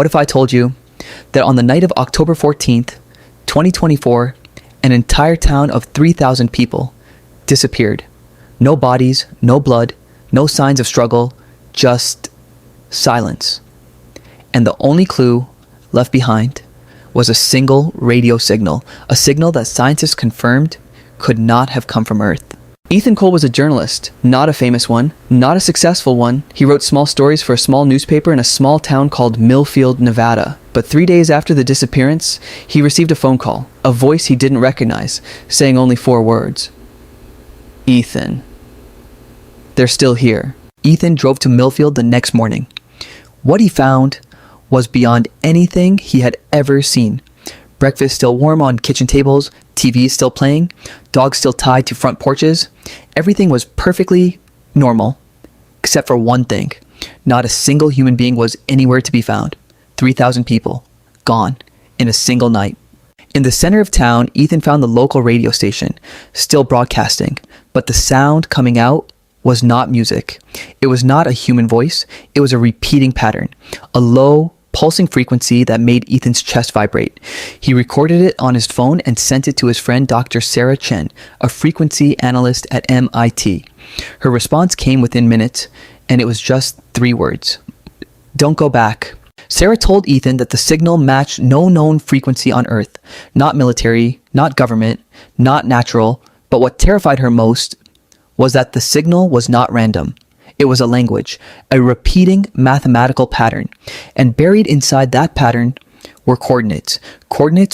What if I told you that on the night of October 14th, 2024, an entire town of 3,000 people disappeared? No bodies, no blood, no signs of struggle, just silence. And the only clue left behind was a single radio signal, a signal that scientists confirmed could not have come from Earth. Ethan Cole was a journalist, not a famous one, not a successful one. He wrote small stories for a small newspaper in a small town called Millfield, Nevada. But 3 days after the disappearance, he received a phone call, a voice he didn't recognize, saying only 4 words. Ethan. They're still here. Ethan drove to Millfield the next morning. What he found was beyond anything he had ever seen. Breakfast still warm on kitchen tables, TVs still playing, dogs still tied to front porches. Everything was perfectly normal, except for one thing. Not a single human being was anywhere to be found. 3,000 people, gone, in a single night. In the center of town, Ethan found the local radio station, still broadcasting, but the sound coming out was not music. It was not a human voice. It was a repeating pattern, a low, pulsing frequency that made Ethan's chest vibrate. He recorded it on his phone and sent it to his friend Dr. Sarah Chen, a frequency analyst at MIT. Her response came within minutes, and it was just 3 words. Don't go back. Sarah told Ethan that the signal matched no known frequency on Earth. Not military, not government, not natural, but what terrified her most was that the signal was not random. It was a language, a repeating mathematical pattern, and buried inside that pattern were coordinates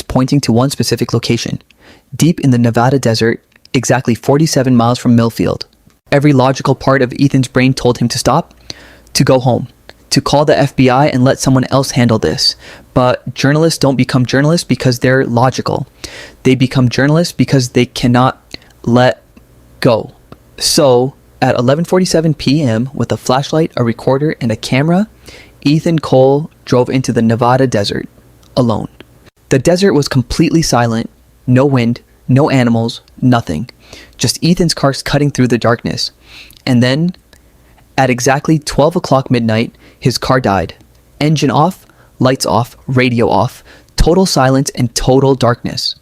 pointing to one specific location, deep in the Nevada desert, exactly 47 miles from Millfield. Every logical part of Ethan's brain told him to stop, to go home, to call the FBI and let someone else handle this. But journalists don't become journalists because they're logical. They become journalists because they cannot let go. So, at 11:47 p.m., with a flashlight, a recorder, and a camera, Ethan Cole drove into the Nevada desert, alone. The desert was completely silent, no wind, no animals, nothing. Just Ethan's car cutting through the darkness. And then, at exactly 12 o'clock midnight, his car died. Engine off, lights off, radio off, total silence and total darkness.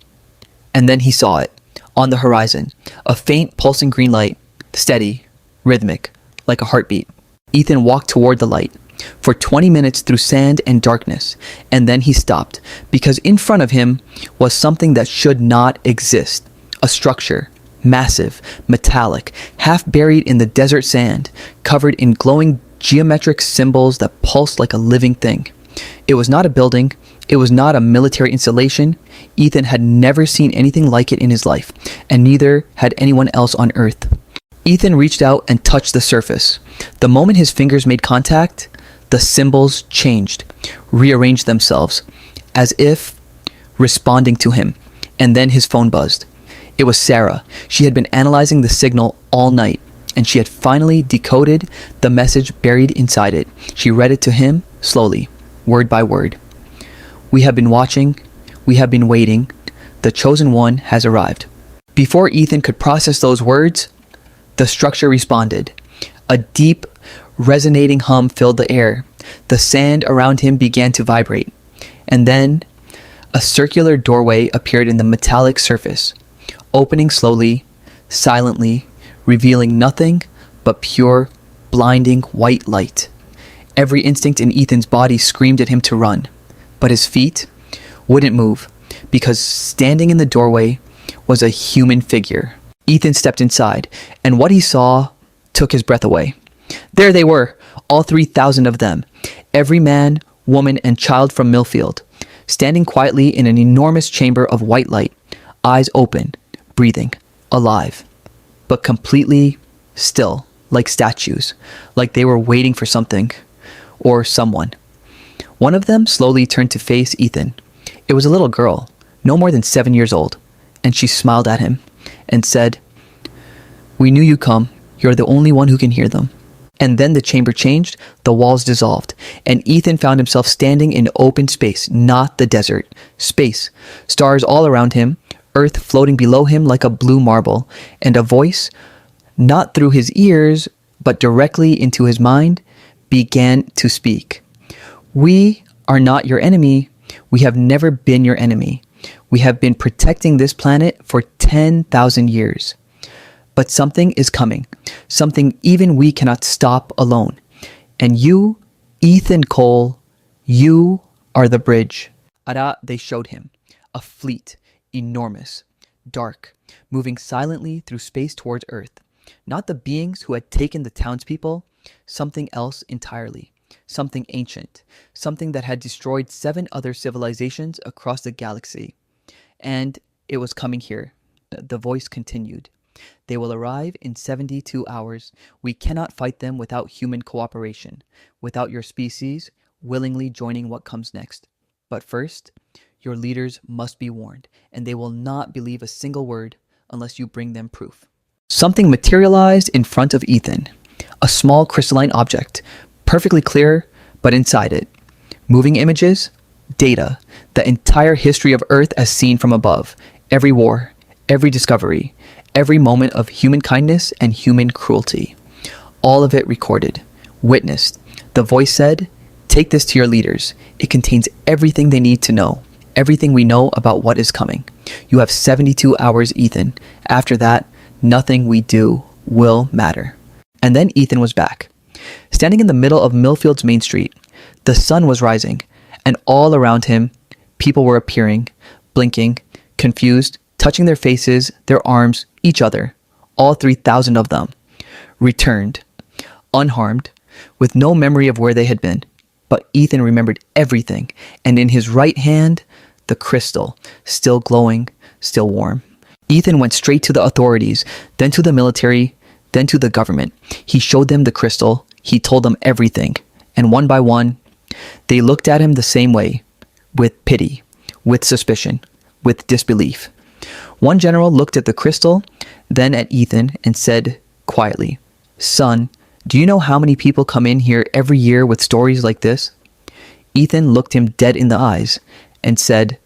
And then he saw it, on the horizon, a faint pulsing green light, steady, rhythmic, like a heartbeat. Ethan walked toward the light for 20 minutes through sand and darkness, and then he stopped because in front of him was something that should not exist. A structure, massive, metallic, half buried in the desert sand, covered in glowing geometric symbols that pulsed like a living thing. It was not a building. It was not a military installation. Ethan had never seen anything like it in his life, and neither had anyone else on Earth. Ethan reached out and touched the surface. The moment his fingers made contact, the symbols changed, rearranged themselves, as if responding to him, and then his phone buzzed. It was Sarah. She had been analyzing the signal all night, and she had finally decoded the message buried inside it. She read it to him slowly, word by word. We have been watching. We have been waiting. The chosen one has arrived. Before Ethan could process those words, the structure responded. A deep, resonating hum filled the air. The sand around him began to vibrate. And then, a circular doorway appeared in the metallic surface, opening slowly, silently, revealing nothing but pure, blinding white light. Every instinct in Ethan's body screamed at him to run, but his feet wouldn't move because standing in the doorway was a human figure. Ethan stepped inside, and what he saw took his breath away. There they were, all 3,000 of them, every man, woman, and child from Millfield, standing quietly in an enormous chamber of white light, eyes open, breathing, alive, but completely still, like statues, like they were waiting for something or someone. One of them slowly turned to face Ethan. It was a little girl, no more than 7 years old, and she smiled at him and said, "We knew you'd come. You're the only one who can hear them." And then the chamber changed, the walls dissolved, and Ethan found himself standing in open space, not the desert. Space, stars all around him, earth floating below him like a blue marble, and a voice, not through his ears, but directly into his mind, began to speak. "We are not your enemy. We have never been your enemy. We have been protecting this planet for 10,000 years. But something is coming, something even we cannot stop alone. And you, Ethan Cole, you are the bridge. Ara, they showed him, a fleet, enormous, dark, moving silently through space towards Earth. Not the beings who had taken the townspeople, something else entirely. Something ancient, something that had destroyed 7 other civilizations across the galaxy. And it was coming here. The voice continued. They will arrive in 72 hours. We cannot fight them without human cooperation, without your species willingly joining what comes next. But first, your leaders must be warned, and they will not believe a single word unless you bring them proof. Something materialized in front of Ethan. A small crystalline object, perfectly clear, but inside it, moving images, data, the entire history of Earth as seen from above, every war, every discovery, every moment of human kindness and human cruelty. All of it recorded, witnessed. The voice said, "Take this to your leaders. It contains everything they need to know, everything we know about what is coming. You have 72 hours, Ethan. After that, nothing we do will matter." And then Ethan was back. Standing in the middle of Millfield's Main Street, the sun was rising, and all around him, people were appearing, blinking, confused, touching their faces, their arms, each other, all 3,000 of them, returned, unharmed, with no memory of where they had been. But Ethan remembered everything, and in his right hand, the crystal, still glowing, still warm. Ethan went straight to the authorities, then to the military, then to the government. He showed them the crystal. He told them everything. And one by one, they looked at him the same way, with pity, with suspicion, with disbelief. One general looked at the crystal, then at Ethan and said quietly, "Son, do you know how many people come in here every year with stories like this?" Ethan looked him dead in the eyes and said,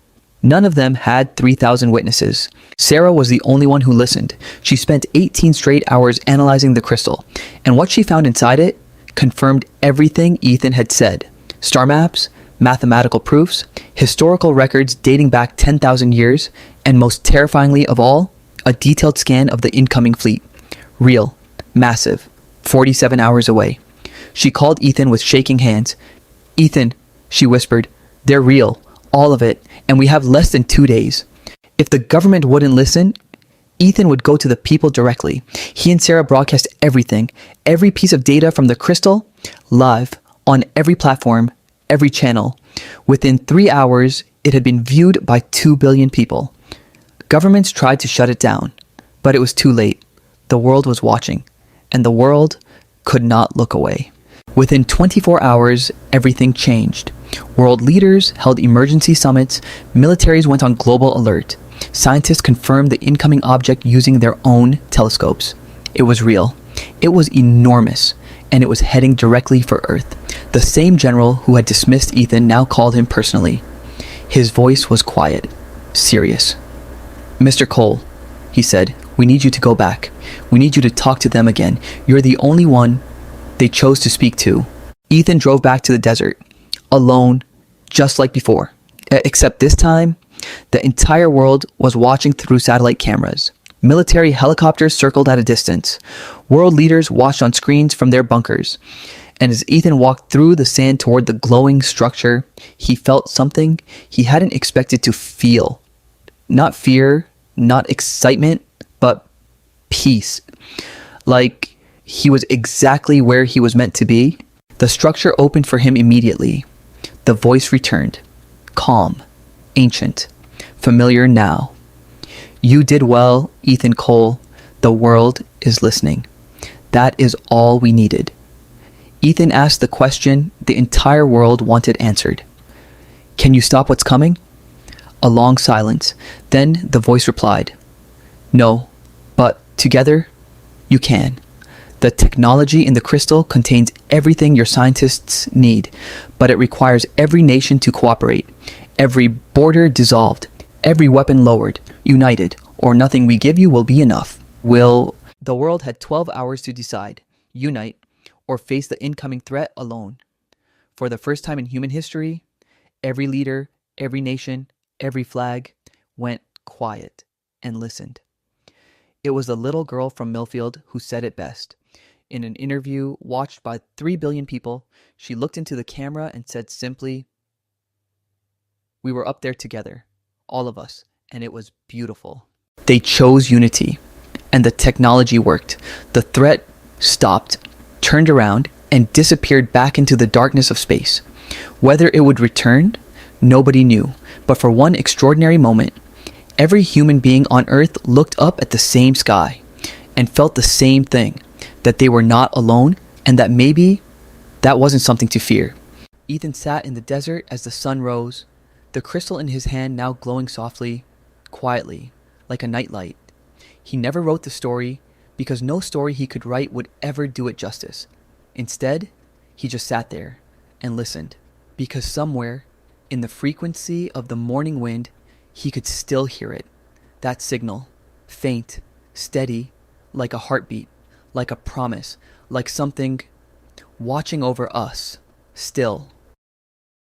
"None of them had 3,000 witnesses. Sarah was the only one who listened. She spent 18 straight hours analyzing the crystal, and what she found inside it confirmed everything Ethan had said. Star maps, mathematical proofs, historical records dating back 10,000 years, and most terrifyingly of all, a detailed scan of the incoming fleet. Real, massive, 47 hours away." She called Ethan with shaking hands. "Ethan," she whispered, "they're real, all of it, and we have less than 2 days." If the government wouldn't listen, Ethan would go to the people directly. He and Sarah broadcast everything, every piece of data from the crystal, live, on every platform, every channel. Within 3 hours, it had been viewed by 2 billion people. Governments tried to shut it down, but it was too late. The world was watching, and the world could not look away. Within 24 hours, everything changed. World leaders held emergency summits, militaries went on global alert. Scientists confirmed the incoming object using their own telescopes. It was real. It was enormous, and it was heading directly for Earth. The same general who had dismissed Ethan now called him personally. His voice was quiet, serious. "Mr. Cole," he said, "we need you to go back. We need you to talk to them again. You're the only one they chose to speak to." Ethan drove back to the desert, alone, just like before. Except this time, the entire world was watching through satellite cameras. Military helicopters circled at a distance. World leaders watched on screens from their bunkers. And as Ethan walked through the sand toward the glowing structure, he felt something he hadn't expected to feel. Not fear, not excitement, but peace. Like he was exactly where he was meant to be. The structure opened for him immediately. The voice returned, calm, ancient, familiar now. "You did well, Ethan Cole. The world is listening." That is all we needed. Ethan asked the question the entire world wanted answered. "Can you stop what's coming?" A long silence. Then the voice replied, "No, but together, you can. The technology in the crystal contains everything your scientists need, but it requires every nation to cooperate, every border dissolved, every weapon lowered, united, or nothing we give you will be enough. The world had 12 hours to decide, unite, or face the incoming threat alone. For the first time in human history, Every leader, every nation, every flag went quiet and listened. It was the little girl from Millfield who said it best. In an interview watched by 3 billion people, she looked into the camera and said simply, "We were up there together, all of us, and it was beautiful." They chose unity, and the technology worked. The threat stopped, turned around, and disappeared back into the darkness of space. Whether it would return, nobody knew. But for one extraordinary moment, every human being on Earth looked up at the same sky and felt the same thing, that they were not alone and that maybe that wasn't something to fear. Ethan sat in the desert as the sun rose, the crystal in his hand now glowing softly, quietly, like a nightlight. He never wrote the story because no story he could write would ever do it justice. Instead, he just sat there and listened, because somewhere in the frequency of the morning wind, he could still hear it. That signal, faint, steady, like a heartbeat, like a promise, like something watching over us, still,